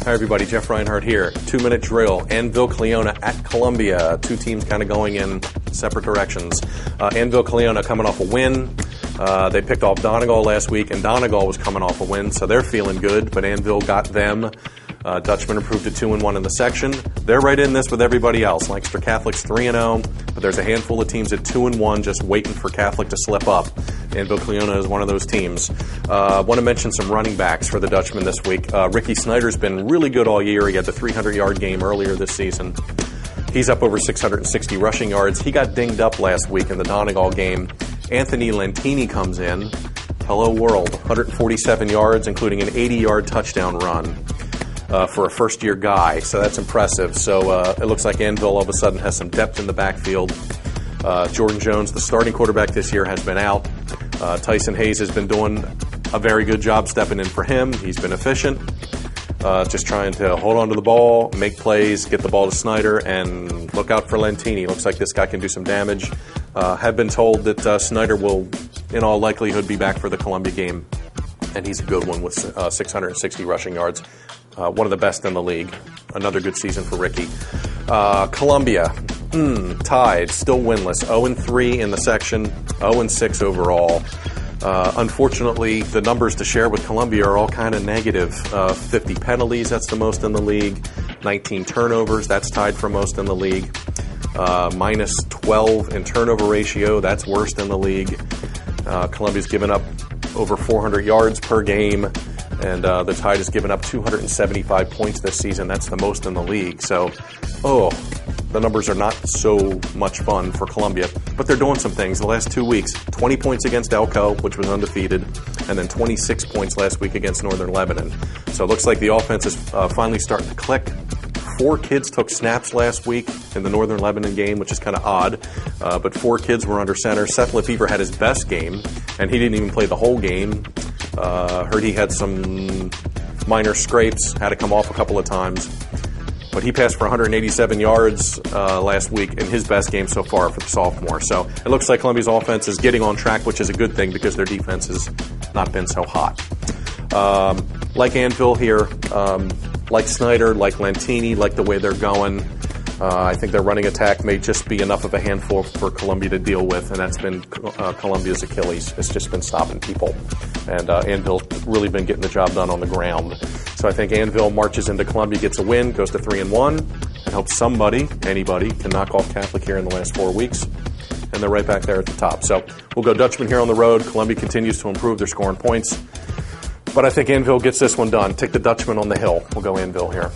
Hi, everybody. Jeff Reinhardt here. 2-minute drill. Annville-Cleona at Columbia. Two teams kind of going in separate directions. Annville-Cleona coming off a win. They picked off Donegal last week, and Donegal was coming off a win, so they're feeling good, but Annville got them. Dutchman improved to 2-1 in the section. They're right in this with everybody else. Lancaster Catholic's 3-0, but there's a handful of teams at 2-1 just waiting for Catholic to slip up. Annville-Cleona is one of those teams. Want to mention some running backs for the Dutchman this week. Ricky Snyder's been really good all year. He had the 300-yard game earlier this season. He's up over 660 rushing yards. He got dinged up last week in the Donegal game. Anthony Lantini comes in. Hello world. 147 yards, including an 80-yard touchdown run for a first-year guy. So that's impressive. So it looks like Annville all of a sudden has some depth in the backfield. Jordan Jones, the starting quarterback this year, has been out. Tyson Hayes has been doing a very good job stepping in for him. He's been efficient. Just trying to hold on to the ball, make plays, get the ball to Snyder, and look out for Lantini. Looks like this guy can do some damage. Have been told that Snyder will, in all likelihood, be back for the Columbia game, and he's a good one with 660 rushing yards. One of the best in the league. Another good season for Ricky. Columbia, tied, still winless. 0-3 in the section, 0-6 overall. Unfortunately, the numbers to share with Columbia are all kind of negative. 50 penalties, that's the most in the league. 19 turnovers, that's tied for most in the league. Minus 12 in turnover ratio, that's worst in the league. Columbia's given up over 400 yards per game, and the Tide has given up 275 points this season. That's the most in the league. So, the numbers are not so much fun for Columbia, but they're doing some things. The last 2 weeks, 20 points against Elko, which was undefeated, and then 26 points last week against Northern Lebanon. So it looks like the offense is finally starting to click. 4 kids took snaps last week in the Northern Lebanon game, which is kind of odd, but 4 kids were under center. Seth Lefevre had his best game, and he didn't even play the whole game. Heard he had some minor scrapes, had to come off a couple of times. But he passed for 187 yards last week in his best game so far for the sophomore. So it looks like Columbia's offense is getting on track, which is a good thing because their defense has not been so hot. Like Annville here, like Snyder, like Lantini, like the way they're going. I think their running attack may just be enough of a handful for Columbia to deal with, and that's been Columbia's Achilles. It's just been stopping people. And Annville's really been getting the job done on the ground. So I think Annville marches into Columbia, gets a win, goes to 3-1, and hopes anybody, can knock off Catholic here in the last 4 weeks. And they're right back there at the top. So we'll go Dutchman here on the road. Columbia continues to improve. They're scoring points. But I think Annville gets this one done. Take the Dutchman on the hill. We'll go Annville here.